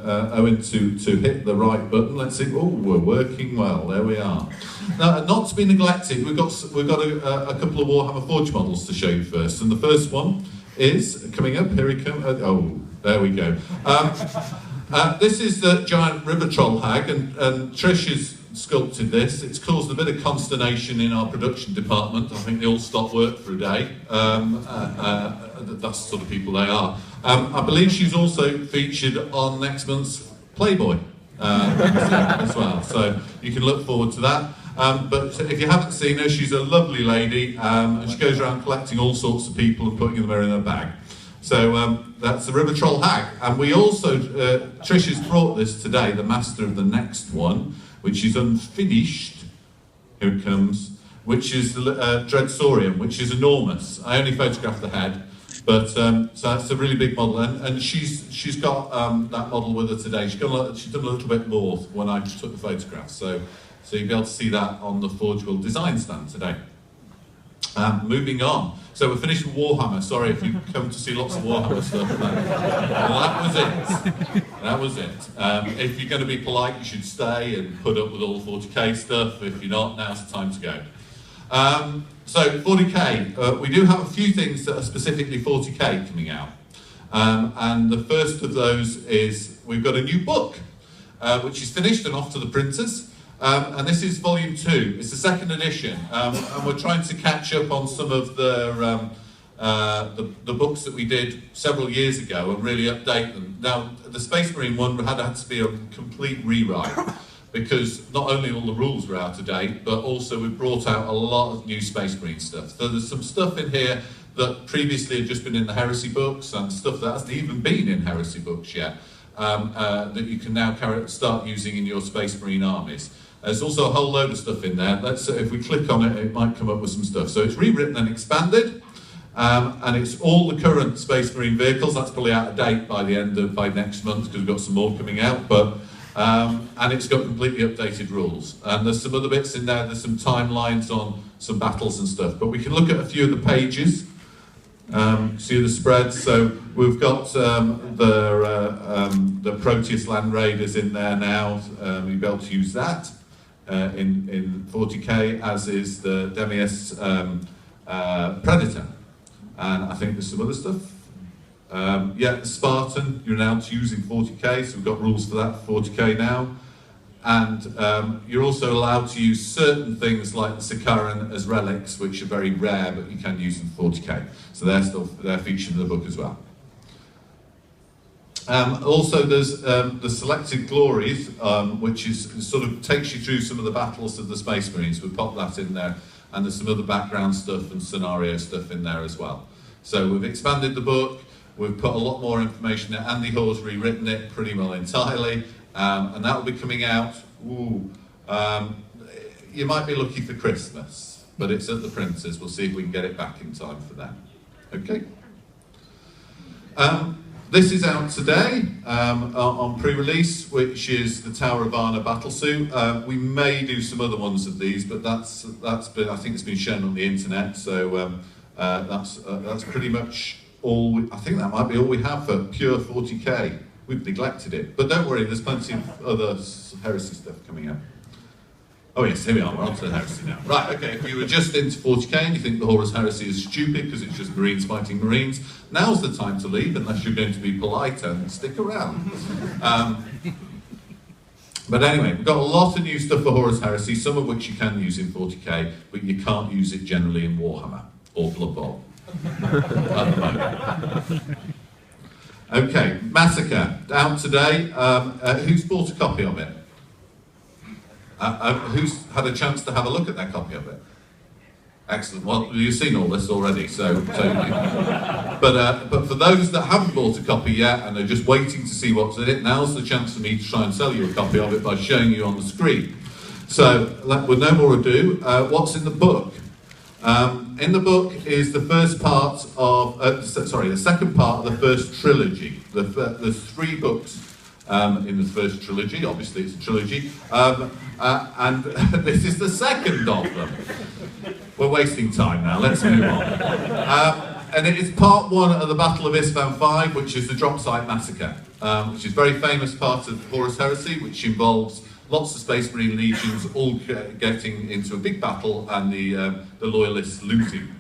Owen to hit the right button. Let's see. Oh, we're working well. There we are. Now, not to be neglected, we've got a couple of Warhammer Forge models to show you first, and the first one is coming up. Here he comes. Oh, there we go. This is the giant river troll hag, and Trish has sculpted this. It's caused a bit of consternation in our production department. I think they all stopped work for a day. That's the sort of people they are. I believe she's also featured on next month's Playboy as well, so you can look forward to that. But if you haven't seen her, she's a lovely lady, and she goes around collecting all sorts of people and putting them in her bag. So that's the River Troll Hag. And we also, Trish has brought this today, the master of the next one, which is unfinished. Here it comes, which is the Dreadsaurium, which is enormous. I only photographed the head, but so that's a really big model. And she's got that model with her today. She's done a little bit more when I took the photograph. So you'll be able to see that on the Forgeworld design stand today. Moving on. So we're finished with Warhammer. Sorry if you come to see lots of Warhammer stuff. Well, that was it. That was it. If you're going to be polite, you should stay and put up with all the 40k stuff. If you're not, now's the time to go. So 40k, we do have a few things that are specifically 40k coming out. And the first of those is we've got a new book, which is finished and off to the printers. And this is volume 2. It's the second edition, and we're trying to catch up on some of the books that we did several years ago and really update them. Now, the Space Marine one had to be a complete rewrite because not only all the rules were out of date, but also we brought out a lot of new Space Marine stuff. So there's some stuff in here that previously had just been in the Heresy books and stuff that hasn't even been in Heresy books yet, that you can now start using in your Space Marine armies. There's also a whole load of stuff in there. If we click on it, it might come up with some stuff. So it's rewritten and expanded, and it's all the current Space Marine vehicles. That's probably out of date by next month because we've got some more coming out. But and it's got completely updated rules. And there's some other bits in there. There's some timelines on some battles and stuff. But we can look at a few of the pages. See the spreads. So we've got the Proteus Land Raiders in there now. You'll be able to use that. In 40k, as is the Demius Predator, and I think there's some other stuff. Yeah, the Spartan, you're now using 40k, so we've got rules for that for 40k now. And you're also allowed to use certain things like the Sikaran as relics, which are very rare, but you can use them for 40k. So they're featured in the book as well. Also, there's the Selected Glories, which is sort of takes you through some of the battles of the Space Marines. We pop that in there, and there's some other background stuff and scenario stuff in there as well. So we've expanded the book. We've put a lot more information in. Andy Hall's rewritten it pretty well entirely, and that will be coming out. You might be lucky for Christmas, but it's at the printers. We'll see if we can get it back in time for that. Okay. This is out today on pre-release, which is the Tower of Varna battlesuit. We may do some other ones of these, but that's been, I think it's been shown on the internet. So that's pretty much all. I think that might be all we have for pure 40k. We've neglected it, but don't worry. There's plenty of other Heresy stuff coming up. Oh yes, here we are, we're on to the Heresy now. Right, okay, if you were just into 40k and you think the Horus Heresy is stupid because it's just Marines fighting Marines, now's the time to leave, unless you're going to be polite and stick around. But anyway, we've got a lot of new stuff for Horus Heresy, some of which you can use in 40k, but you can't use it generally in Warhammer or Blood Bowl at the moment. Okay, Massacre, out today. Who's bought a copy of it? Who's had a chance to have a look at that copy of it? Excellent. Well, you've seen all this already, but for those that haven't bought a copy yet and are just waiting to see what's in it, now's the chance for me to try and sell you a copy of it by showing you on the screen. So, with no more ado, what's in the book? In the book is the first part of, the second part of the first trilogy. There's 3 books in the first trilogy. Obviously it's a trilogy, and this is the second of them. We're wasting time now, let's move on. And it is part 1 of the Battle of Isfahan 5, which is the Drop Site Massacre. which is a very famous part of Horus Heresy, which involves lots of Space Marine legions all getting into a big battle and the loyalists losing.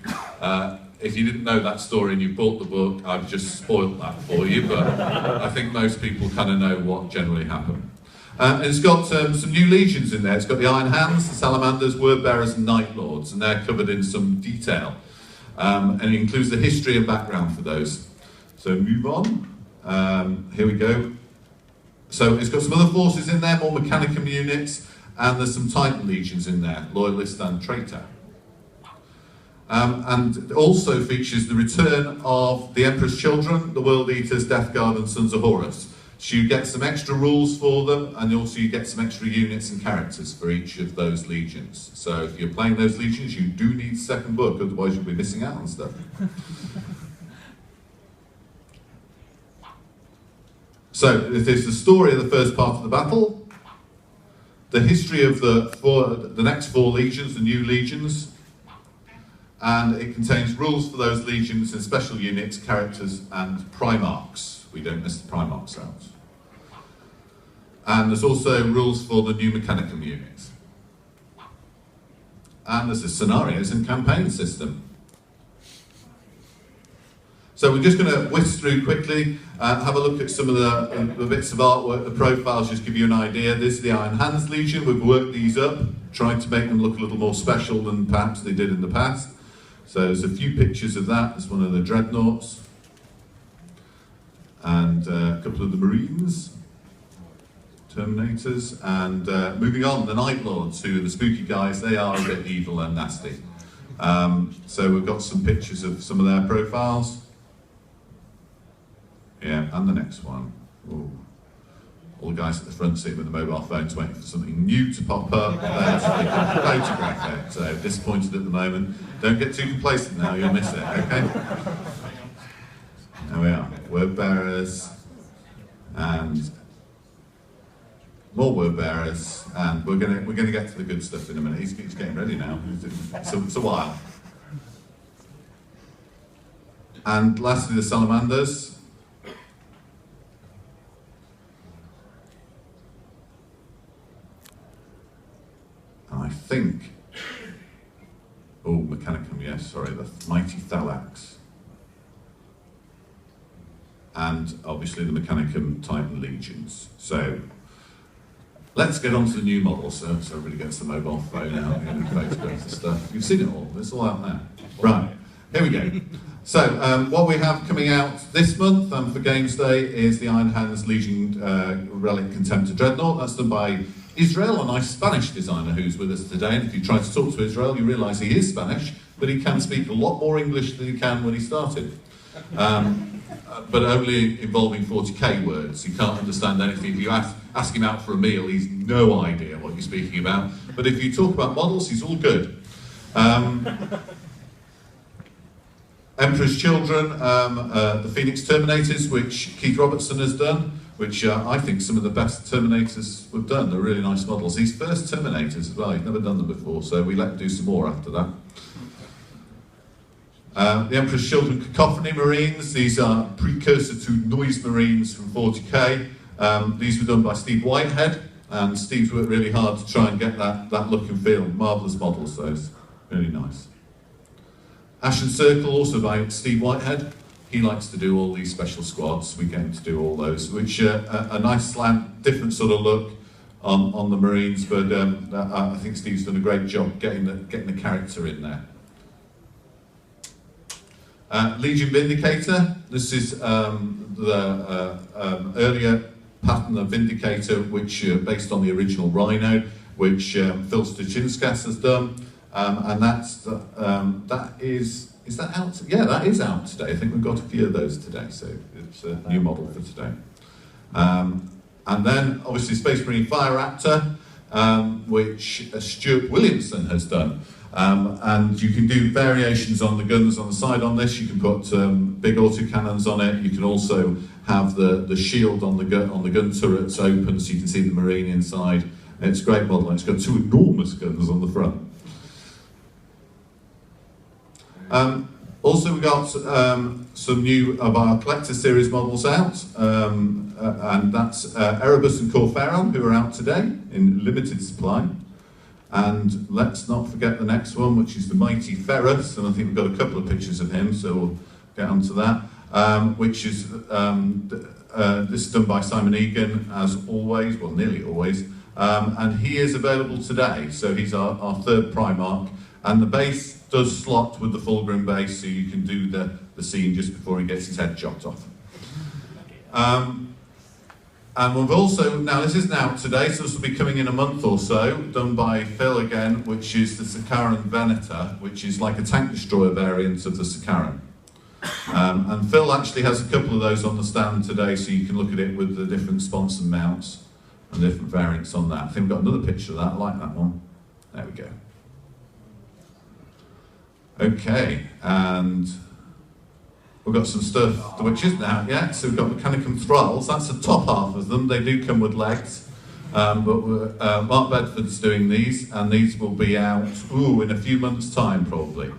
If you didn't know that story and you bought the book, I've just spoiled that for you, but I think most people kind of know what generally happened. It's got some new legions in there. It's got the Iron Hands, the Salamanders, Word Bearers and Night Lords, and they're covered in some detail. And it includes the history and background for those. So move on. Here we go. So it's got some other forces in there, more Mechanicum units, and there's some Titan legions in there, Loyalist and Traitor. And it also features the return of the Emperor's Children, the World Eaters, Death Guard and Sons of Horus. So you get some extra rules for them, and also you get some extra units and characters for each of those legions. So if you're playing those legions, you do need a second book, otherwise you'll be missing out on stuff. So it is the story of the first part of the battle, the history of the next 4 legions, the new legions, and it contains rules for those legions and special units, characters and Primarchs. We don't miss the Primarchs out. And there's also rules for the new Mechanicum units. And there's a scenarios and campaign system. So we're just going to whisk through quickly, have a look at some of the bits of artwork, the profiles, just give you an idea. This is the Iron Hands Legion. We've worked these up, trying to make them look a little more special than perhaps they did in the past. So there's a few pictures of that. There's one of the Dreadnoughts. And a couple of the Marines, Terminators, and moving on, the Night Lords, who are the spooky guys. They are a bit evil and nasty. So we've got some pictures of some of their profiles. Yeah, and the next one. Ooh. All the guys at the front seat with the mobile phones waiting for something new to pop up. There's a photograph it. So disappointed at the moment. Don't get too complacent now, you'll miss it, okay? There we are, Word Bearers, and more Word Bearers, and we're gonna get to the good stuff in a minute. He's getting ready now. It's a while. And lastly, the Salamanders. And I think, oh, Mechanicum, yes, sorry, the Mighty Thalax. And obviously the Mechanicum Titan Legions. So let's get on to the new models. So everybody gets the mobile phone out and photographs and stuff. You've seen it all, it's all out there. Right, here we go. So what we have coming out this month for Gamesday is the Iron Hands Legion Relic Contemptor Dreadnought. That's done by Israel, a nice Spanish designer who's with us today. And if you try to talk to Israel, you realise he is Spanish, but he can speak a lot more English than he can when he started. But only involving 40k words. He can't understand anything. If you ask him out for a meal, he's no idea what you're speaking about. But if you talk about models, he's all good. Emperor's Children, the Phoenix Terminators, which Keith Robertson has done, which I think some of the best Terminators we've done. They're really nice models. These first Terminators as well, he's never done them before, so we let him do some more after that. The Emperor's Children Cacophony Marines, these are precursor to Noise Marines from 40k. These were done by Steve Whitehead, and Steve's worked really hard to try and get that look and feel. Marvellous models, those. Really nice. Ashen Circle, also by Steve Whitehead. He likes to do all these special squads. We get him to do all those, which a nice slant, different sort of look on the Marines, but I think Steve's done a great job getting the character in there. Legion Vindicator, this is the earlier pattern of Vindicator, which based on the original Rhino, which Phil Stachinskas has done, and is that out? Yeah, that is out today. I think we've got a few of those today, so it's a new model for today. And then obviously Space Marine Fire Raptor, which Stuart Williamson has done. And you can do variations on the guns on the side on this. You can put big autocannons on it. You can also have the shield on the gun turrets open so you can see the Marine inside. It's a great model. It's got 2 enormous guns on the front. Also, we got some new of our collector series models out, and that's Erebus and Corferon, who are out today in limited supply. And let's not forget the next one, which is the Mighty Ferrus, and I think we've got a couple of pictures of him, so we'll get onto that, which is this is done by Simon Egan, as always, well, nearly always, and he is available today, so he's our third Primarch, and the base does slot with the Fulgrim base, so you can do the scene just before he gets his head chopped off. And we've also, now this isn't out today, so this will be coming in a month or so, done by Phil again, which is the Sakaran Venator, which is like a tank destroyer variant of the Sakaran. And Phil actually has a couple of those on the stand today, so you can look at it with the different sponsor mounts and different variants on that. I think we've got another picture of that, I like that one. There we go. Okay, and we've got some stuff which isn't out yet, so we've got Mechanicum Thralls, that's the top half of them, they do come with legs, but Mark Bedford's doing these, and these will be out in a few months' time probably.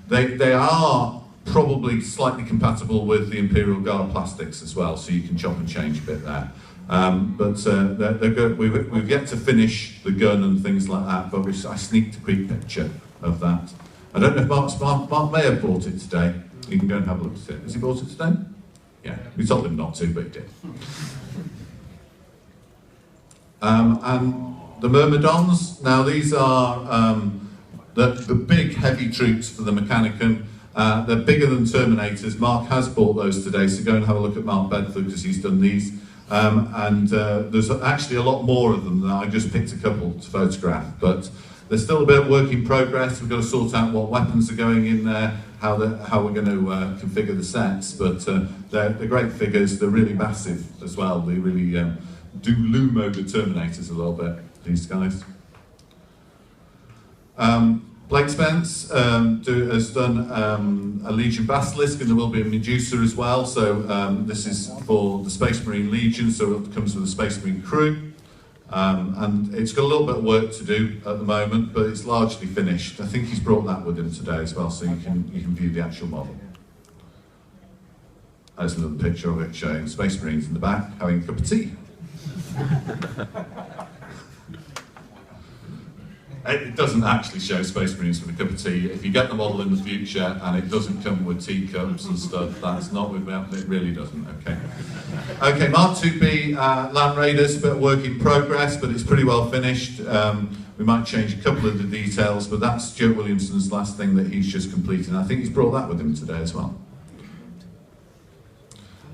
They are probably slightly compatible with the Imperial Guard plastics as well, so you can chop and change a bit there. But they're good. We've yet to finish the gun and things like that, but I sneaked a quick picture of that. I don't know if Mark may have bought it today. You can go and have a look at it. Has he bought it today? Yeah, we told him not to, but he did. And the Myrmidons, now these are the big heavy troops for the Mechanicum. They're bigger than Terminators. Mark has bought those today, so go and have a look at Mark Bedford because he's done these. There's actually a lot more of them. I just picked a couple to photograph, but there's still a bit of work in progress. We've got to sort out what weapons are going in there, how we're going to configure the sets, but they're great figures. They're really massive as well. They really do loom over Terminators a little bit, these guys. Blake Spence has done a Legion Basilisk, and there will be a Medusa as well. So this is for the Space Marine Legion, so it comes with a Space Marine crew. And it's got a little bit of work to do at the moment, but it's largely finished. I think he's brought that with him today as well, so you can view the actual model. There's another picture of it showing Space Marines in the back having a cup of tea. It doesn't actually show Space Marines with a cup of tea. If you get the model in the future and it doesn't come with teacups and stuff, that's not with it, really doesn't, okay. Okay, Mark 2B Land Raiders, a bit of work in progress, but it's pretty well finished. We might change a couple of the details, but that's Stuart Williamson's last thing that he's just completed. I think he's brought that with him today as well.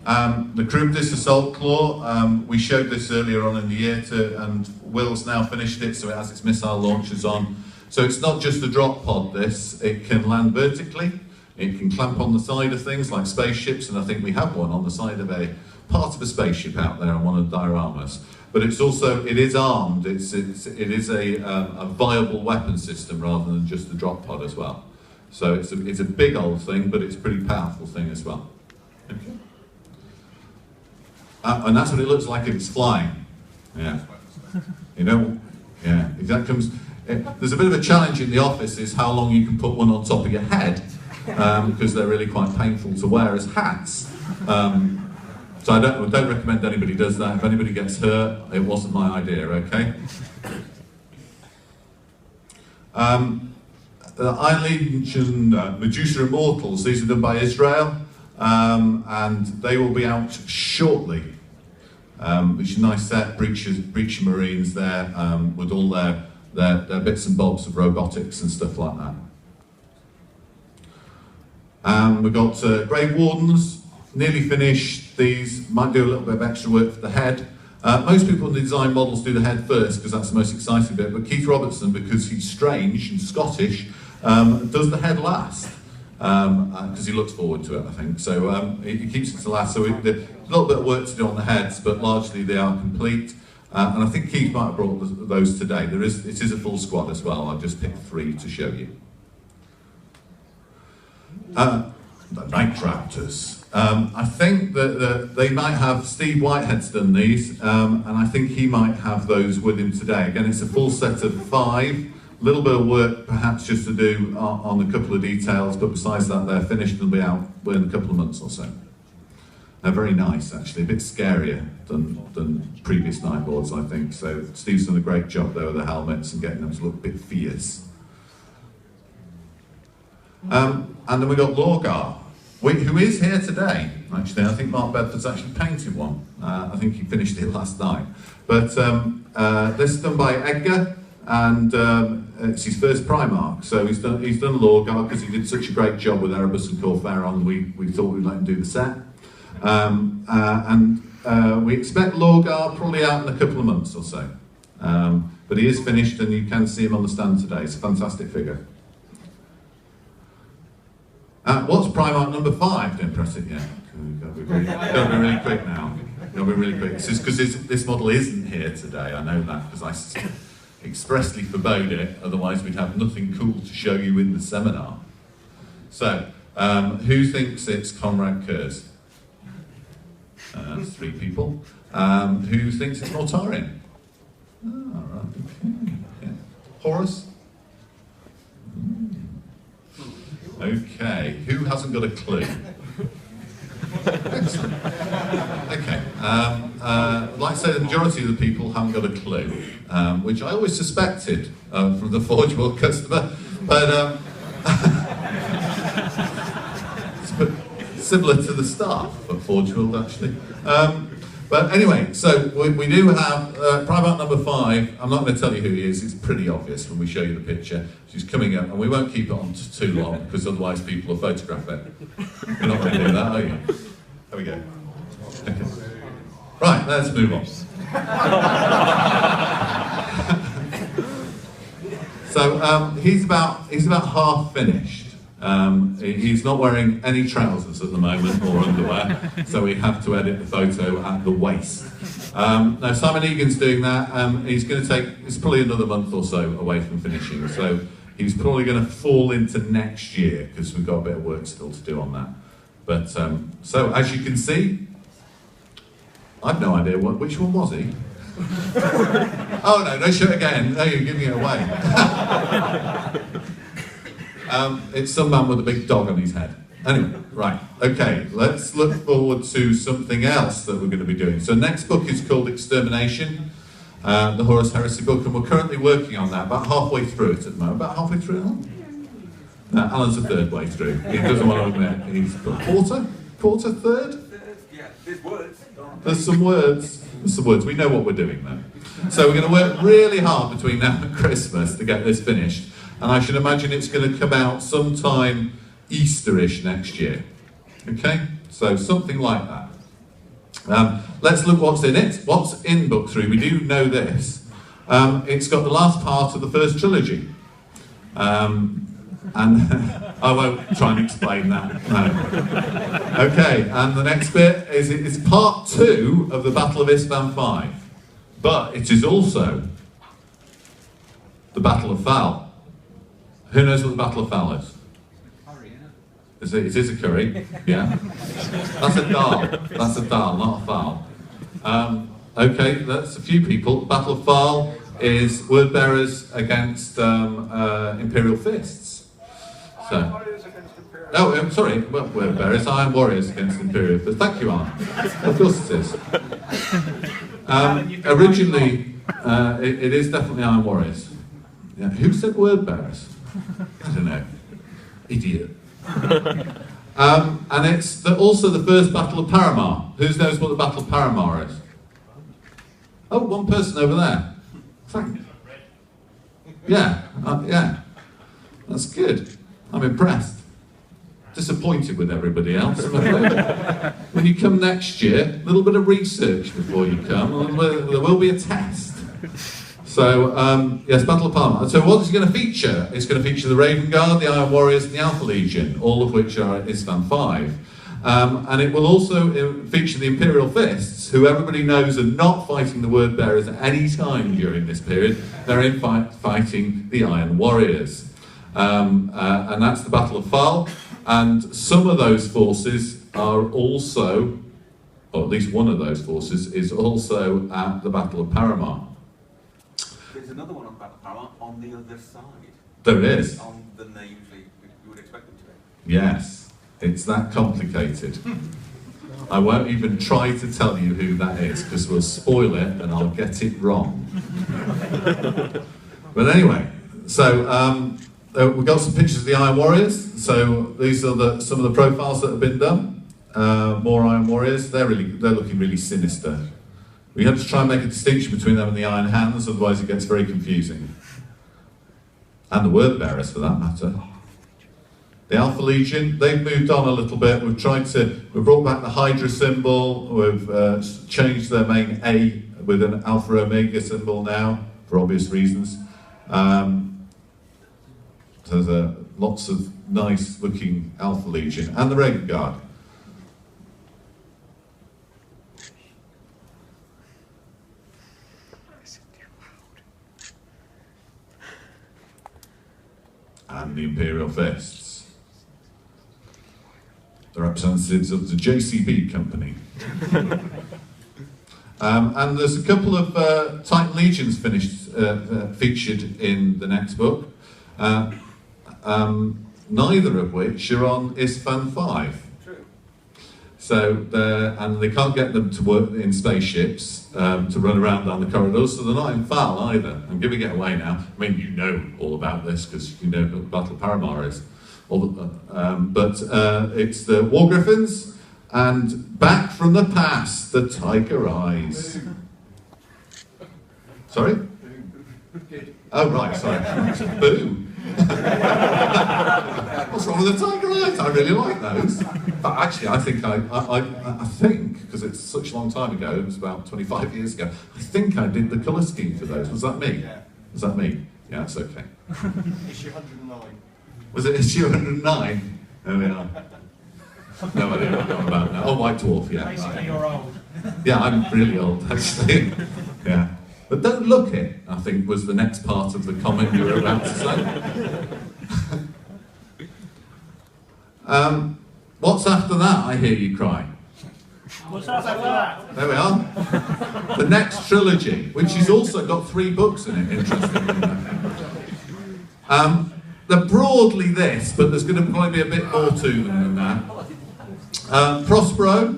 The Charybdis Assault Claw, we showed this earlier on in the year, and Will's now finished it, so it has its missile launchers on. So it's not just a drop pod, this. It can land vertically, it can clamp on the side of things like spaceships, and I think we have one on the side of part of a spaceship out there on one of the dioramas. But it's also, it is armed, it is a viable weapon system rather than just a drop pod as well. So it's a big old thing, but it's a pretty powerful thing as well. Okay. And that's what it looks like if it's flying. Yeah. You know, yeah. If that comes, there's a bit of a challenge in the office is how long you can put one on top of your head, because they're really quite painful to wear as hats. So I don't recommend anybody does that. If anybody gets hurt, it wasn't my idea, okay? Iron Legion Medusa Immortals, these are done by Israel, and they will be out shortly. Which is a nice set, Breacher Marines there, with all their bits and bobs of robotics and stuff like that. We've got Grave Wardens, nearly finished. These might do a little bit of extra work for the head. Most people in the design models do the head first because that's the most exciting bit, but Keith Robertson, because he's strange and Scottish, does the head last. Because he looks forward to it, I think. So he keeps it to last. So there's a little bit of work to do on the heads, but largely they are complete. And I think Keith might have brought those today. It is a full squad as well. I've just picked 3 to show you. The Night Raptors. I think that they might have, Steve Whitehead's done these, and I think he might have those with him today. Again, it's a full set of 5 little bit of work perhaps just to do on a couple of details, but besides that they're finished and will be out in a couple of months or so. They're very nice actually, a bit scarier than previous Night Lords I think, so Steve's done a great job there with the helmets and getting them to look a bit fierce. And then we've got Logar, who is here today actually. I think Mark Bedford's actually painted one. I think he finished it last night. But this is done by Edgar, and it's his first Primarch. So he's done Logar because he did such a great job with Erebus and Corpharon. We thought we'd let him do the set. We expect Logar probably out in a couple of months or so. But he is finished and you can see him on the stand today. It's a fantastic figure. What's Primarch number 5? Don't press it yet. Got to be really quick now. Got to be really quick. It's just because this model isn't here today. I know that because I expressly forbade it. Otherwise, we'd have nothing cool to show you in the seminar. So, who thinks it's Conrad Kurz? That's 3 people. Who thinks it's Mortarion? Oh, right. Okay. Yeah. Horus? Okay, who hasn't got a clue? Excellent. Okay, I'd like to say the majority of the people haven't got a clue, which I always suspected from the Forgeworld customer, but similar to the staff at Forgeworld actually. But anyway, so we do have Primarch number 5. I'm not going to tell you who he is, it's pretty obvious when we show you the picture. She's coming up, and we won't keep it on too long, because otherwise people will photograph it. You're not going to do that, are you? There we go. Okay. Right, let's move on. So he's about half finished. He's not wearing any trousers at the moment or underwear, so we have to edit the photo at the waist. Now Simon Egan's doing that. It's probably another month or so away from finishing, so he's probably going to fall into next year because we've got a bit of work still to do on that. But so as you can see, I've no idea which one was he. Oh no! Don't show it again. No, you're giving it away. It's some man with a big dog on his head. Anyway, right, okay, let's look forward to something else that we're going to be doing. So next book is called Extermination, the Horus Heresy book, and we're currently working on that, about halfway through it at the moment. About halfway through, Alan? Alan's a third way through. He doesn't want to admit. He's a quarter, third? Yeah, there's words. There's some words. We know what we're doing though. So we're going to work really hard between now and Christmas to get this finished. And I should imagine it's going to come out sometime Easter-ish next year. Okay? So something like that. Let's look what's in it. What's in book 3? We do know this. It's got the last part of the first trilogy. And I won't try and explain that. No. Okay, and the next bit is it's part 2 of the Battle of Isstvan 5. But it is also the Battle of Fal. Who knows what the Battle of Fal is? Curry, it is a curry, yeah. That's a dal. That's a dal, not a fowl. Okay, that's a few people. The Battle of Fal is word bearers against Imperial fists. So, oh, I'm sorry, word bearers, Iron Warriors against Imperial fists. Thank you, Alan. Of course it is. Originally, it is definitely Iron Warriors. Yeah. Who said word bearers? I don't know. Idiot. And it's also the first Battle of Paramar. Who knows what the Battle of Paramar is? Oh, one person over there. Thank you. Yeah, yeah. That's good. I'm impressed. Disappointed with everybody else. When you come next year, a little bit of research before you come. There will be a test. So, yes, Battle of Paramar. So what is it going to feature? It's going to feature the Raven Guard, the Iron Warriors, and the Alpha Legion, all of which are at Isstvan 5. And it will also feature the Imperial Fists, who everybody knows are not fighting the Word Bearers at any time during this period. They're in fact fighting the Iron Warriors. And that's the Battle of Fal. And some of those forces are also, or at least one of those forces, is also at the Battle of Paramar. there's another one on Battle Power on the other side. There is. On the names you would expect them to be. Yes, it's that complicated. I won't even try to tell you who that is because we'll spoil it and I'll get it wrong. But anyway, so we've got some pictures of the Iron Warriors. So these are some of the profiles that have been done. More Iron Warriors. They're looking really sinister. We have to try and make a distinction between them and the Iron Hands, otherwise it gets very confusing. And the Word Bearers, for that matter. The Alpha Legion, they've moved on a little bit. We've brought back the Hydra symbol. We've changed their main A with an Alpha Omega symbol now, for obvious reasons. So there's lots of nice looking Alpha Legion. And the Raven Guard. And the Imperial Fists. The representatives of the JCB company. And there's a couple of Titan Legions featured in the next book, neither of which are on ISFAN 5. True. So and they can't get them to work in spaceships to run around down the corridors, so they're not in FAL either. I'm giving it away now. I mean, you know all about this because you know what Battle Paramar is. But it's the War Griffins. And back from the past, the Tiger Eyes. Sorry? Oh, right, sorry. Boo. What's wrong with the Tiger Eyes? I really like those. But actually, I think, because it's such a long time ago, it was about 25 years ago, I think I did the colour scheme for those. Was that me? Yeah. Was that me? Yeah, that's okay. Issue 109. Was it issue 109? There we are. No idea what I'm about now. Oh, White Dwarf, yeah. Basically, you're old. Yeah, I'm really old, actually. Yeah. But don't look it, I think, was the next part of the comment you were about to say. What's after that, I hear you cry? What's after that? There we are. The next trilogy, which has also got 3 books in it, interestingly. They're broadly this, but there's going to probably be a bit more to them than that. Prospero,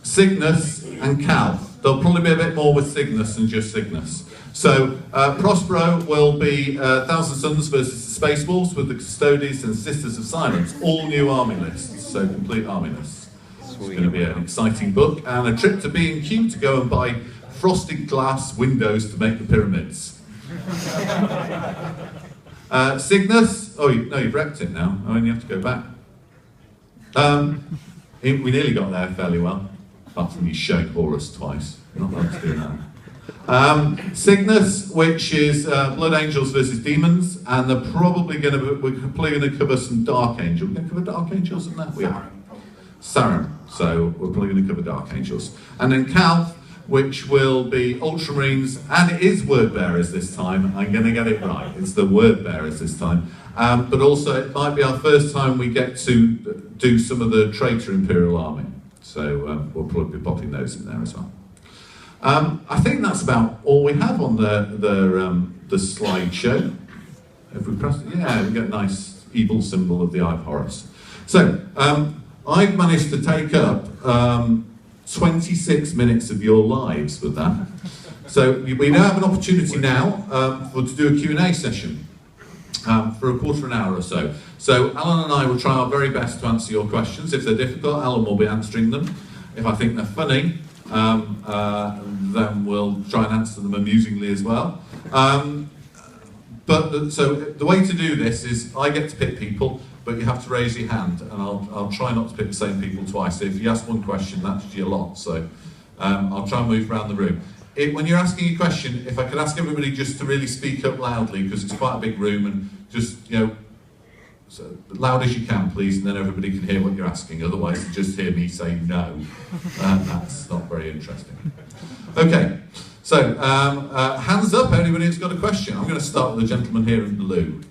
Cygnus, and Calth. There'll probably be a bit more with Cygnus than just Cygnus. So Prospero will be Thousand Suns versus the Space Wolves with the Custodes and Sisters of Silence. All new army lists, so complete army lists. It's going to be an exciting book and a trip to B&Q to go and buy frosted glass windows to make the pyramids. Cygnus, no, you've wrecked it now. I mean, you have to go back. We nearly got there fairly well, apart from you showing Horus twice. Not allowed to do that. Cygnus, which is Blood Angels versus Demons, and we're probably going to cover some Dark Angels. We're going to cover Dark Angels in that? We are. Sarum. So we're probably going to cover Dark Angels. And then Calth, which will be Ultramarines, and it is Word Bearers this time. I'm going to get it right. It's the Word Bearers this time. But also, it might be our first time we get to do some of the Traitor Imperial Army. So we'll probably be popping those in there as well. I think that's about all we have on the slideshow. If we press it, yeah, we get a nice evil symbol of the Eye of Horus. So, I've managed to take up 26 minutes of your lives with that. So we now have an opportunity now to do a Q&A session for a quarter of an hour or so. So Alan and I will try our very best to answer your questions. If they're difficult, Alan will be answering them. If I think they're funny, then we'll try and answer them amusingly as well. So the way to do this is I get to pick people, but you have to raise your hand, and I'll try not to pick the same people twice. So if you ask one question, that's your lot. So I'll try and move around the room. When you're asking a question, if I could ask everybody just to really speak up loudly, because it's quite a big room, and just, so loud as you can, please, and then everybody can hear what you're asking. Otherwise, you just hear me say no. That's not very interesting. Okay, so hands up, anybody who's got a question. I'm going to start with the gentleman here in blue.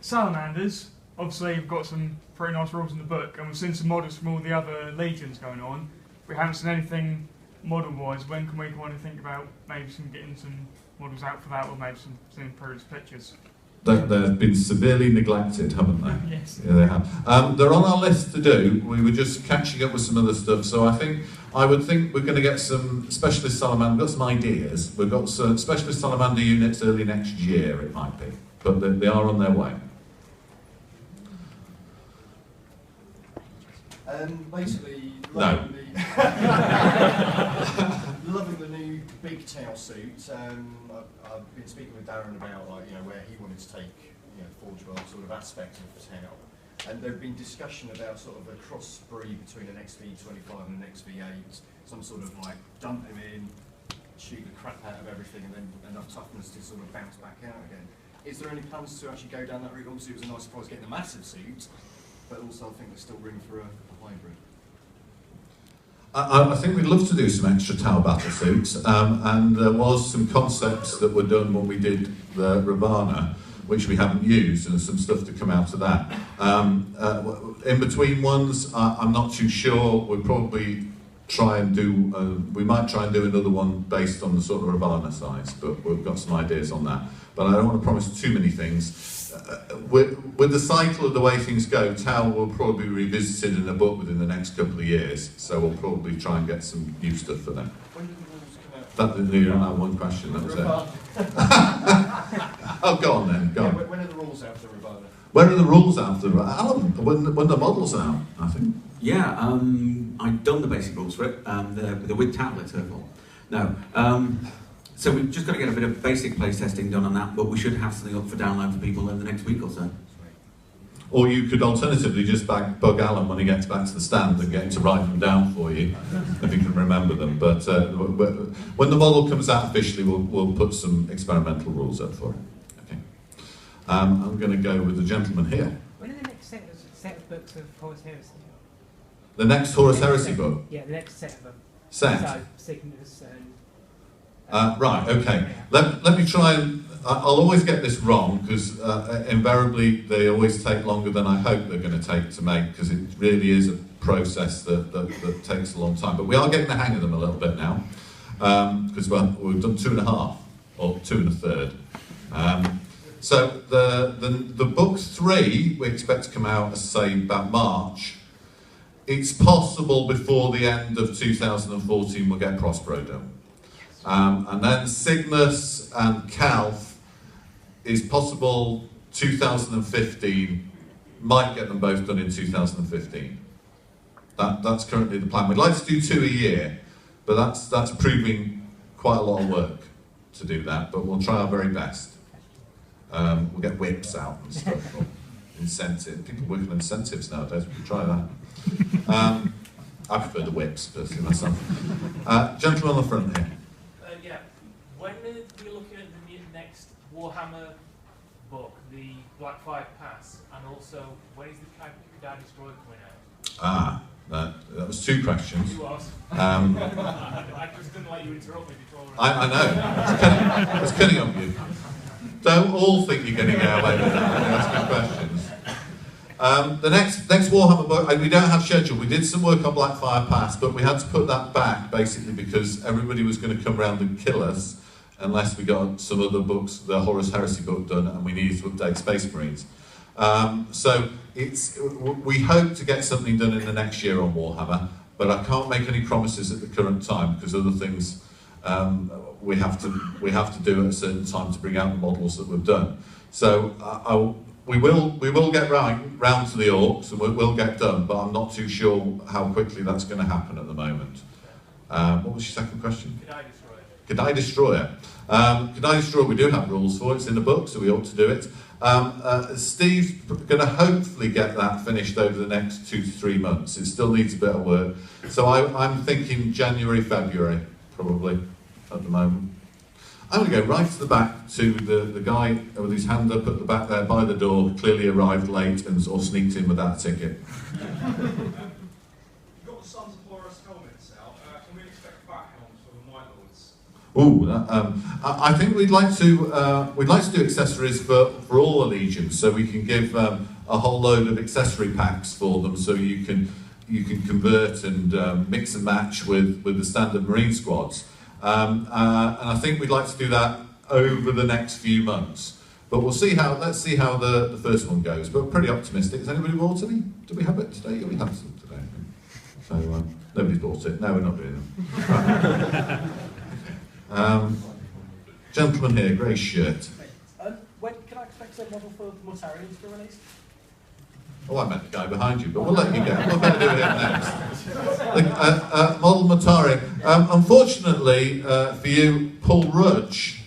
Salamanders, obviously we've got some pretty nice rules in the book, and we've seen some models from all the other legions going on. We haven't seen anything model-wise, when can we kind of think about maybe getting some models out for that, or maybe some improved pictures? They've been severely neglected, haven't they? Yes. Yeah, they have. They're on our list to do. We were just catching up with some other stuff, so I would think we're going to get some specialist salamander. We've got some ideas. We've got some specialist salamander units early next year, it might be, but they are on their way. Basically, No. loving the new big tail suit. I've been speaking with Darren about where he wanted to take Forgeworld sort of aspect of tail, and there'd been discussion about sort of a crossbreed between an XV25 and an XV8, some sort of like dump him in, shoot the crap out of everything, and then enough toughness to sort of bounce back out again. Is there any plans to actually go down that route? Obviously, it was a nice surprise getting a massive suit, but also I think there's still room for a hybrid. I think we'd love to do some extra Tau battle suits, and there was some concepts that were done when we did the Ravana, which we haven't used, and some stuff to come out of that. In between ones, I'm not too sure. We'll probably try and do, we might try and do another one based on the sort of Ravana size, but we've got some ideas on that. But I don't want to promise too many things. With the cycle of the way things go, Tau will probably be revisited in a book within the next couple of years, so we'll probably try and get some new stuff for them. When do the rules come out? That you don't have one question, that was it. Oh, go on then, go on. When are the rules out for Ravana? Where are the rules after Alan? When the models are out, I think. Yeah, I've done the basic rules for it. The with tablets, No. So we've just got to get a bit of basic play testing done on that, but we should have something up for download for people in the next week or so. Or you could alternatively just bug Alan when he gets back to the stand and get him to write them down for you, if you can remember them. But when the model comes out officially, we'll put some experimental rules up for it. Okay. I'm going to go with the gentleman here. When are the next set of books of Horus Heresy? The next Horus Heresy book? Yeah, the next set of them. Set? So, Cygnus and... Right, okay. Let me try and... I'll always get this wrong, because invariably they always take longer than I hope they're going to take to make, because it really is a process that takes a long time. But we are getting the hang of them a little bit now, because we've done 2.5, or 2 1/3. So the book 3 we expect to come out, as I say, about March. It's possible before the end of 2014 we'll get Prospero done. And then Cygnus and Calth is possible 2015, might get them both done in 2015. That's currently the plan. We'd like to do 2 a year, but that's proving quite a lot of work to do that, but we'll try our very best. We'll get whips out and stuff, or incentive. People work on incentives nowadays, we can try that. I prefer the whips, personally, myself. Gentleman on the front here. Yeah, when are we looking at the next Warhammer book, the Black Fire Pass, and also when is the Kidai Destroyer coming out? That was 2 questions. You was. I just didn't let you interrupt me before. I know. It's cutting up you. Don't all think you're getting out away with that when you're asking questions. The next Warhammer book, we don't have schedule. We did some work on Blackfire Pass, but we had to put that back basically because everybody was going to come around and kill us unless we got some other books, the Horus Heresy book done, and we needed to update Space Marines. So we hope to get something done in the next year on Warhammer, but I can't make any promises at the current time because other things we have to do at a certain time to bring out the models that we've done. So we will get round to the Orcs and we'll get done, but I'm not too sure how quickly that's going to happen at the moment. What was your second question? Kidai Destroyer. Kidai Destroyer, we do have rules for it. It's in the book, so we ought to do it. Steve's going to hopefully get that finished over the next 2 to 3 months. It still needs a bit of work. So I'm thinking January, February, probably, at the moment. I'm going to go right to the back to the guy with his hand up at the back there by the door, clearly arrived late or sneaked in without a ticket. You've got the Sons of Horus helmets out. Can we expect back helms for the White Lords? I think we'd like to do accessories for all the legions, so we can give a whole load of accessory packs for them, so you can you can convert and mix and match with the standard Marine squads. And I think we'd like to do that over the next few months. But let's see how the first one goes. But we're pretty optimistic. Has anybody bought any? Do we have it today? Yeah, we have some today. So nobody's bought it. No, we're not doing them. Gentleman here, grey shirt. When can I expect a model for Mortarians to be released? Oh, I meant the guy behind you, but we'll let you go. We'll better do it next. Model Mortarian. Unfortunately for you, Paul Rudge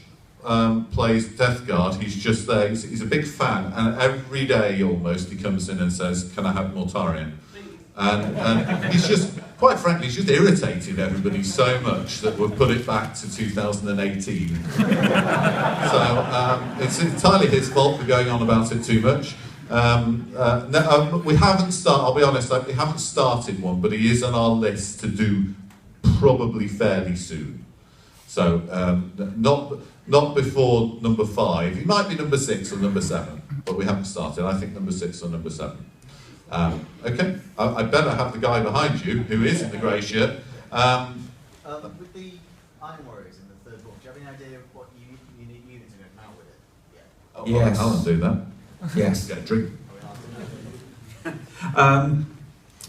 plays Death Guard. He's just there. He's a big fan, and every day almost he comes in and says, "Can I have Mortarian?" And he's just, quite frankly, he's just irritated everybody so much that we've put it back to 2018. So it's entirely his fault for going on about it too much. We haven't started, I'll be honest, we haven't started one, but he is on our list to do probably fairly soon. So not before number 5. He might be number 6 or number 7, but we haven't started. I think number 6 or number 7. Okay, I better have the guy behind you, who is in the grey shirt. With the Iron Warriors in the third book, do you have any idea of what unique units are going to come out with it? Yeah. Oh, Yes. Alan do that. Yes. Get a drink.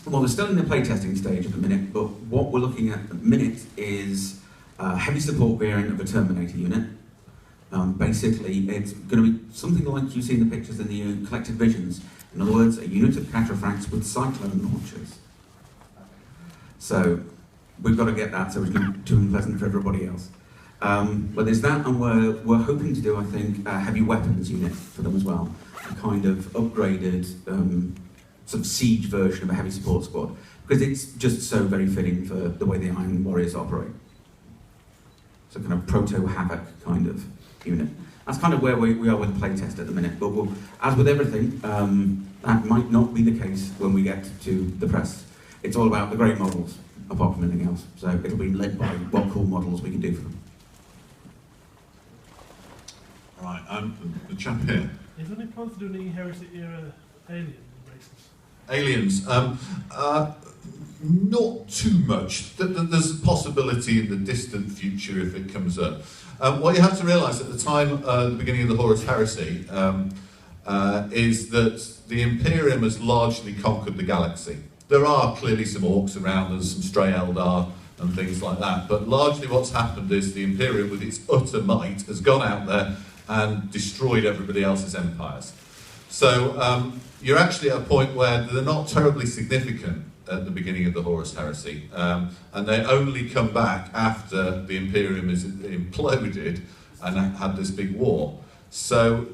Well, we're still in the playtesting stage at the minute, but what we're looking at the minute is a heavy support variant of a Terminator unit. Basically, it's going to be something like you see in the pictures in the collected visions. In other words, a unit of cataphracts with cyclone launchers. So we've got to get that so it's not too unpleasant for everybody else. But there's that, and we're hoping to do, I think, a heavy weapons unit for them as well. A kind of upgraded sort of siege version of a heavy support squad, because it's just so very fitting for the way the Iron Warriors operate. So kind of proto-havoc kind of unit. That's kind of where we are with the playtest at the minute, but as with everything, that might not be the case when we get to the press. It's all about the great models, apart from anything else. So it'll be led by what cool models we can do for them. Right, the chap here. Is there any plans to do any Heresy era alien races? Aliens. Not too much. There's a possibility in the distant future if it comes up. What you have to realise at the time, the beginning of the Horus Heresy, is that the Imperium has largely conquered the galaxy. There are clearly some orcs around and some stray Eldar and things like that, but largely what's happened is the Imperium, with its utter might, has gone out there and destroyed everybody else's empires. So you're actually at a point where they're not terribly significant at the beginning of the Horus Heresy, and they only come back after the Imperium is imploded and had this big war. So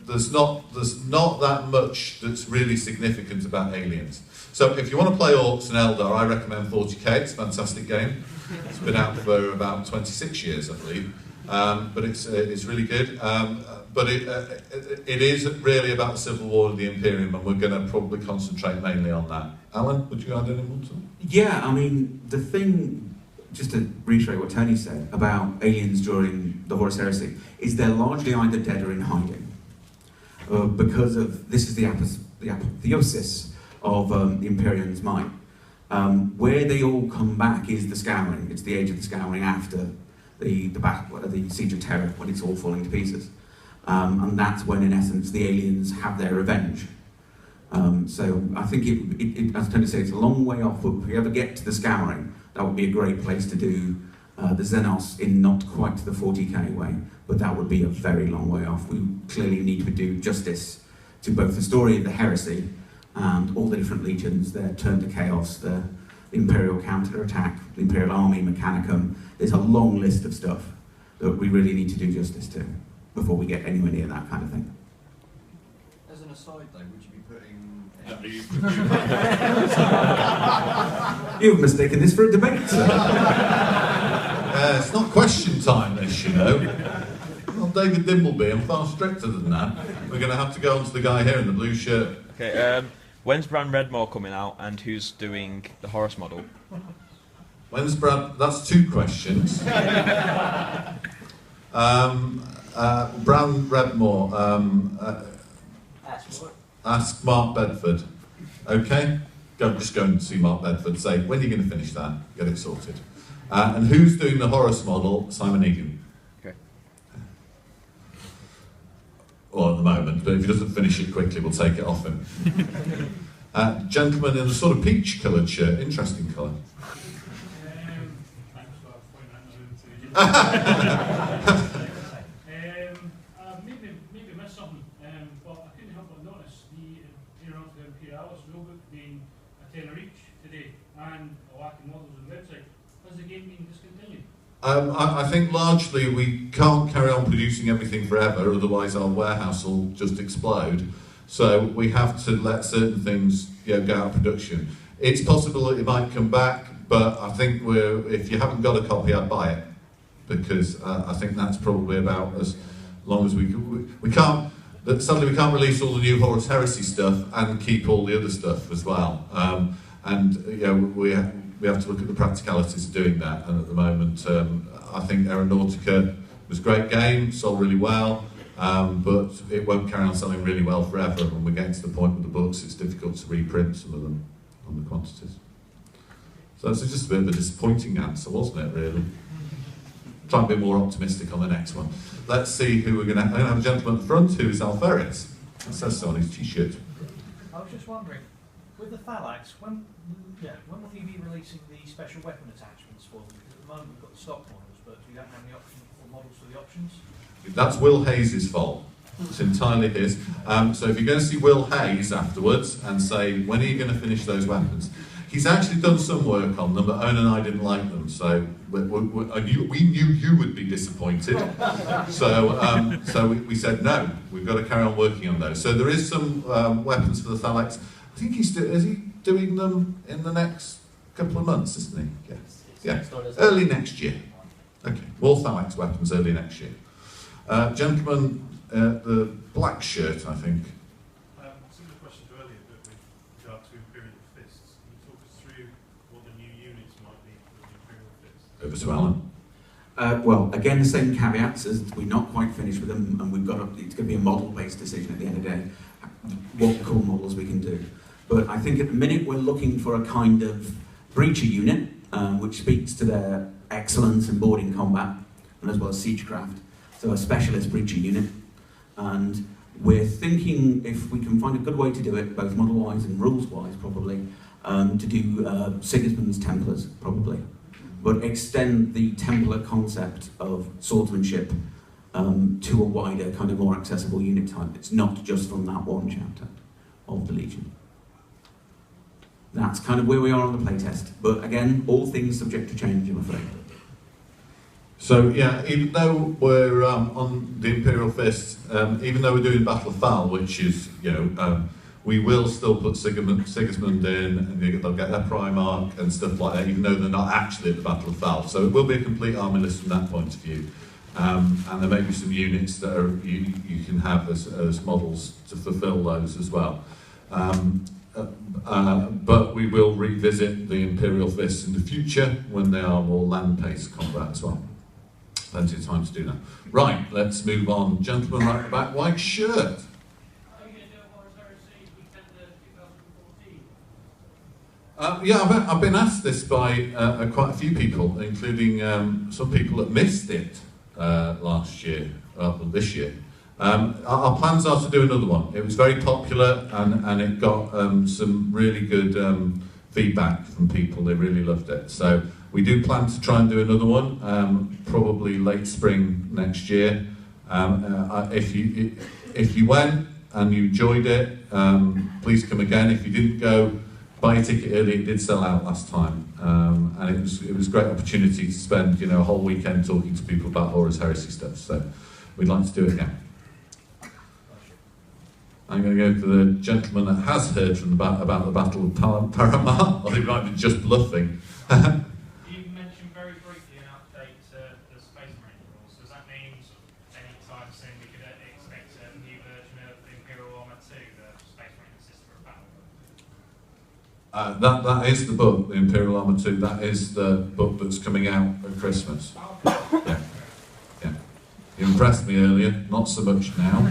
there's not that much that's really significant about aliens. So if you want to play Orcs and Eldar, I recommend 40k. It's a fantastic game. It's been out for about 26 years, I believe, but it's really good. But it is really about the civil war of the Imperium, and we're going to probably concentrate mainly on that. Alan, would you add any more to that? Yeah, I mean, the thing, just to reiterate what Tony said about aliens during the Horus Heresy, is they're largely either dead or in hiding. Because of, this is the apotheosis of the Imperium's might. Where they all come back is the Scouring. It's the age of the Scouring after the Siege of Terror, when it's all falling to pieces. And that's when, in essence, the aliens have their revenge. So I think, as Tony said, it's a long way off, but if we ever get to the Scouring, that would be a great place to do the Xenos in not quite the 40k way, but that would be a very long way off. We clearly need to do justice to both the story of the Heresy and all the different legions, their turn to chaos, the Imperial counter-attack, the Imperial Army, Mechanicum. There's a long list of stuff that we really need to do justice to before we get anywhere near that kind of thing. As an aside though, would you be putting... You've mistaken this for a debate, sir. It's not question time, this, you know. Well, David Dimbleby, I'm far stricter than that. We're going to have to go on to the guy here in the blue shirt. Okay, when's Bran Redmore coming out, and who's doing the Horus model? When's Brad? That's two questions. Bran Redmore. Ask Mark Bedford. Okay? just go and see Mark Bedford and say, when are you going to finish that? Get it sorted. And who's doing the Horus model? Simon Egan. Okay. Well, at the moment, but if he doesn't finish it quickly, we'll take it off him. Gentleman in a sort of peach-coloured shirt, interesting colour. Maybe missed something, but I couldn't help but notice the Imperialis rulebook being a tenner each today, and a lack of models on the website. Has the game been discontinued? I think largely we can't carry on producing everything forever, otherwise our warehouse will just explode. So we have to let certain things go out of production. It's possible that it might come back, but I think if you haven't got a copy, I'd buy it, because I think that's probably about as long as we can't. Suddenly we can't release all the new Horus Heresy stuff and keep all the other stuff as well. We have to look at the practicalities of doing that. And at the moment, I think Aeronautica was a great game, sold really well, but it won't carry on selling really well forever. When we get to the point with the books, it's difficult to reprint some of them on the quantities. So it's just a bit of a disappointing answer, wasn't it, really? Try and be more optimistic on the next one. Let's see who we're going to have. I'm going to have a gentleman at the front who's Alferes. It says so on his t-shirt. I was just wondering, with the Thalax, when will you be releasing the special weapon attachments for them? Because at the moment we've got the stock models, but we don't have any options or models for the options. That's Will Hayes' fault. It's entirely his. So if you're going to see Will Hayes afterwards and say, when are you going to finish those weapons? He's actually done some work on them, but Owen and I didn't like them, so we knew you would be disappointed. So we said, no, we've got to carry on working on those. So there is some weapons for the Thalax. I think is he doing them in the next couple of months, isn't he? Yeah. Early next year. Okay, more Thalax weapons early next year. Gentleman, the black shirt, I think. Similar question to earlier, but with regard to Imperial Fists. Can you talk us through what the new units might be for the Imperial Fists? Over to Alan. Well, again, the same caveats as we're not quite finished with them, and it's going to be a model-based decision at the end of the day, what core models we can do. But I think at the minute we're looking for a kind of breacher unit, which speaks to their excellence in boarding combat, and as well as siegecraft. So a specialist breacher unit. And we're thinking if we can find a good way to do it, both model-wise and rules-wise probably, to do Sigismund's Templars, probably. But extend the Templar concept of swordsmanship to a wider, kind of more accessible unit type. It's not just from that one chapter of the Legion. That's kind of where we are on the playtest. But again, all things subject to change, I'm afraid. So yeah, even though we're on the Imperial Fist, even though we're doing Battle of Thal, which is, we will still put Sigismund in, and they'll get their Primarch and stuff like that, even though they're not actually at the Battle of Thal. So it will be a complete army list from that point of view. And there may be some units that you can have as models to fulfill those as well. But we will revisit the Imperial Fists in the future when they are more land-based combat as well. Plenty of time to do that. Right, let's move on. Gentleman right at the back, white shirt. Are you going to do a Horus Heresy weekend 2014? Yeah, I've been asked this by quite a few people, including some people that missed it last year, this year. Our plans are to do another one. It was very popular and it got some really good feedback from people. They really loved it. So we do plan to try and do another one, probably late spring next year. If you went and you enjoyed it, please come again. If you didn't go, buy a ticket early. It did sell out last time, and it was a great opportunity to spend a whole weekend talking to people about Horus Heresy stuff. So we'd like to do it again. I'm going to go to the gentleman that has heard from about the Battle of Primarch, or he might be just bluffing. You mentioned very briefly an update to the Space Marine rules. Does that mean any time soon we could expect a new version of Imperial Armour 2, the Space Marine System of Battle? That is the book, the Imperial Armour 2. That is the book that's coming out at Christmas. Yeah. You impressed me earlier, not so much now.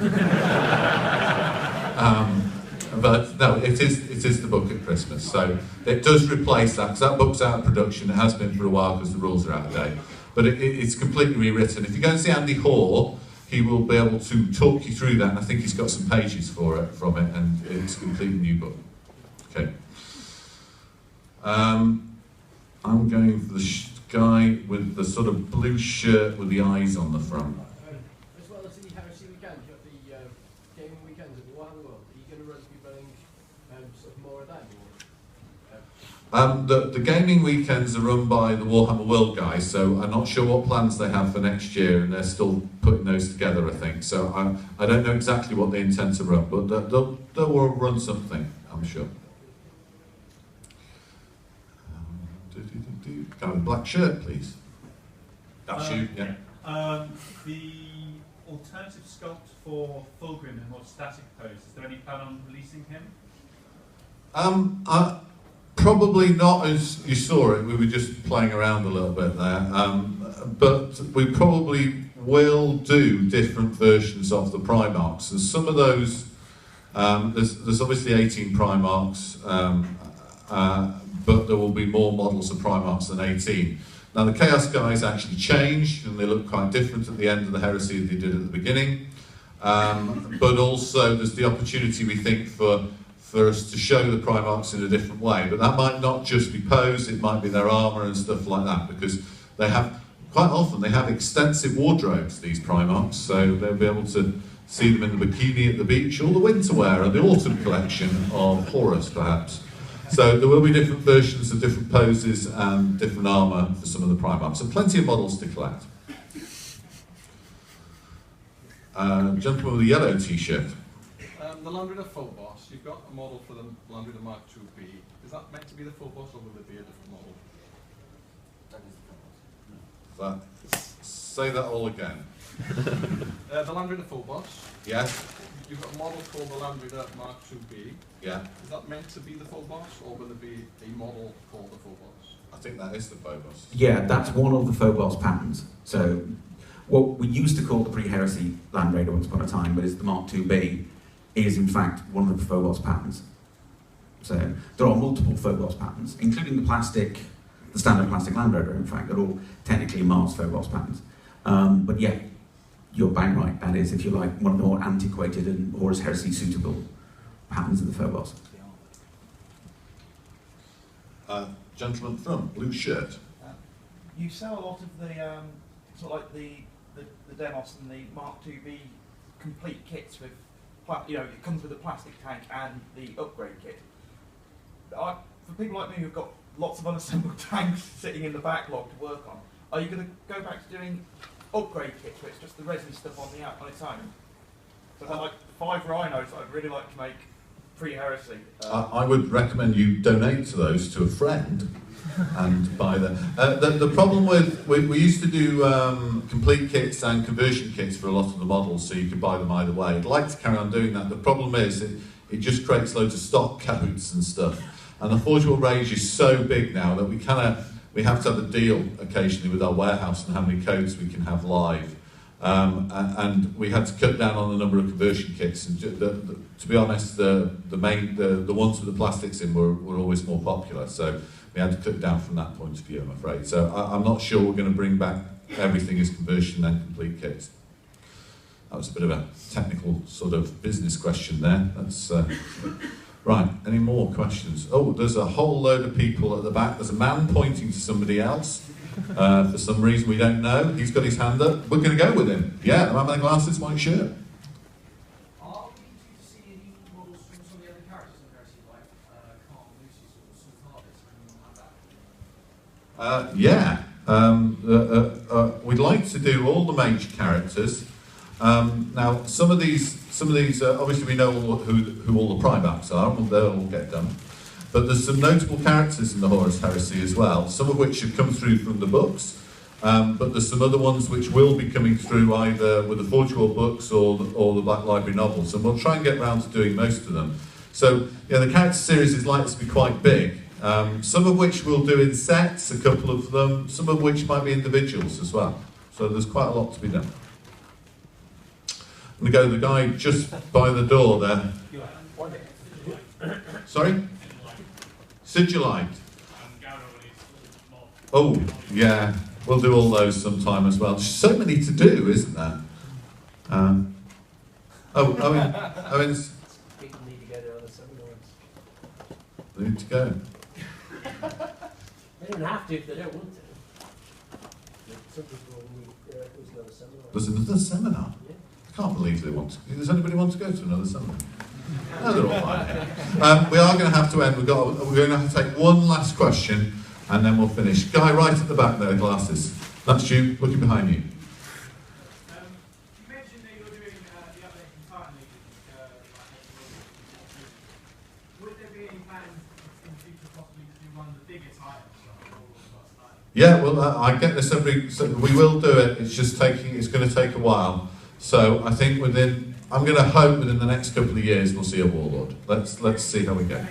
But no, it is the book at Christmas. So it does replace that, because that book's out of production. It has been for a while because the rules are out of date. But it's completely rewritten. If you go and see Andy Hoare, he will be able to talk you through that, and I think he's got some pages from it, and it's a completely new book. Okay. I'm going for the guy with the sort of blue shirt with the eyes on the front. As well as the Heresy weekend, you've got the gaming weekends at Warhammer World. Are you going to be running sort of more of them? The gaming weekends are run by the Warhammer World guys, so I'm not sure what plans they have for next year, and they're still putting those together, I think. So I don't know exactly what they intend to run, but they'll run something, I'm sure. Guy with black shirt, please. That's you, yeah. The alternative sculpt for Fulgrim in a more static pose, is there any plan on releasing him? Probably not as you saw it, we were just playing around a little bit there. But we probably will do different versions of the Primarchs. And some of those, there's obviously 18 Primarchs, but there will be more models of Primarchs than 18. Now the Chaos guys actually changed, and they look quite different at the end of the Heresy than they did at the beginning. But also there's the opportunity, we think, for us to show the Primarchs in a different way. But that might not just be pose, it might be their armour and stuff like that, because they have, quite often, they have extensive wardrobes, these Primarchs, so they'll be able to see them in the bikini at the beach, or the winter wear, or the autumn collection of Horus, perhaps. So there will be different versions of different poses and different armour for some of the Primarchs, and plenty of models to collect. Gentleman with a yellow t-shirt. The Landrider full boss, you've got a model for the Landrider Mark IIB. Is that meant to be the full boss, or will it be a different model? That is the full boss. Say that all again. The Landrider full boss. Yes. You've got a model called the Landrider Mark IIB. Yeah. Is that meant to be the full boss, or will it be a model called the full boss? I think that is the Phobos. Yeah, that's one of the Phobos patterns. So what we used to call the pre-heresy Land Raider once upon a time, but it's the Mark IIB, is in fact one of the Phobos patterns. So there are multiple Phobos patterns, including the standard plastic Land Raider, in fact. They're all technically Mars Phobos patterns. But yeah, you're bang right. That is, if you like, one of the more antiquated and Horus Heresy suitable patterns of the Phobos. Gentleman from blue shirt. You sell a lot of the sort of like the Demos and the Mark IIB complete kits with, it comes with a plastic tank and the upgrade kit. For people like me who've got lots of unassembled tanks sitting in the backlog to work on, are you going to go back to doing upgrade kits where it's just the resin stuff on its own? So they're like 5 rhinos I'd really like to make pre-heresy. I would recommend you donate to those to a friend and buy them. The problem with, we used to do complete kits and conversion kits for a lot of the models, so you could buy them either way. I'd like to carry on doing that. The problem is it just creates loads of stock codes and stuff. And the Forgeworld range is so big now that we have to have a deal occasionally with our warehouse on how many codes we can have live. And we had to cut down on the number of conversion kits. And to be honest, the ones with the plastics in were always more popular. So we had to cut down from that point of view, I'm afraid. So I'm not sure we're going to bring back everything as conversion and complete kits. That was a bit of a technical sort of business question there. That's right. Any more questions? Oh, there's a whole load of people at the back. There's a man pointing to somebody else. For some reason we don't know. He's got his hand up. We're going to go with him. Yeah, the man with the glasses, white shirt. Are we due to see any models from some of the other characters in Heresy, like Carl, Lucius, or Sultanus, Yeah. We'd like to do all the major characters. Now, some of these, obviously we know who all the Primarchs are, and they'll all get done. But there's some notable characters in the Horus Heresy as well, some of which have come through from the books, but there's some other ones which will be coming through either with the Forgeworld books or the Black Library novels, and we'll try and get round to doing most of them. So, yeah, the character series is likely to be quite big, some of which we'll do in sets, a couple of them, some of which might be individuals as well. So there's quite a lot to be done. I'm going to go to the guy just by the door there. Sorry? Sigilite. Oh, yeah. We'll do all those sometime as well. There's so many to do, isn't there? I mean, People need to go to other seminars. they need to go. They don't have to if they don't want to. Some people need, there's another seminar. There's another seminar? Yeah. I can't believe they want to. Does anybody want to go to another seminar? No, they're all fine. We are going to have to end. We're going to have to take one last question, and then we'll finish. Guy right at the back there, glasses. That's you, looking behind you. You mentioned that you're doing the update from Titan League. Would there be any plans in the future possibly to do one of the bigger titles? Yeah, well, I get this every. So we will do it. It's just taking. It's going to take a while. So I think I'm going to hope within the next couple of years we'll see a Warlord. Let's see how we go.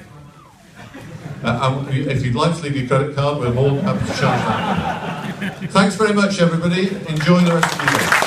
If you'd like to leave your credit card, we're more than happy to charge that. Thanks very much, everybody. Enjoy the rest of your day.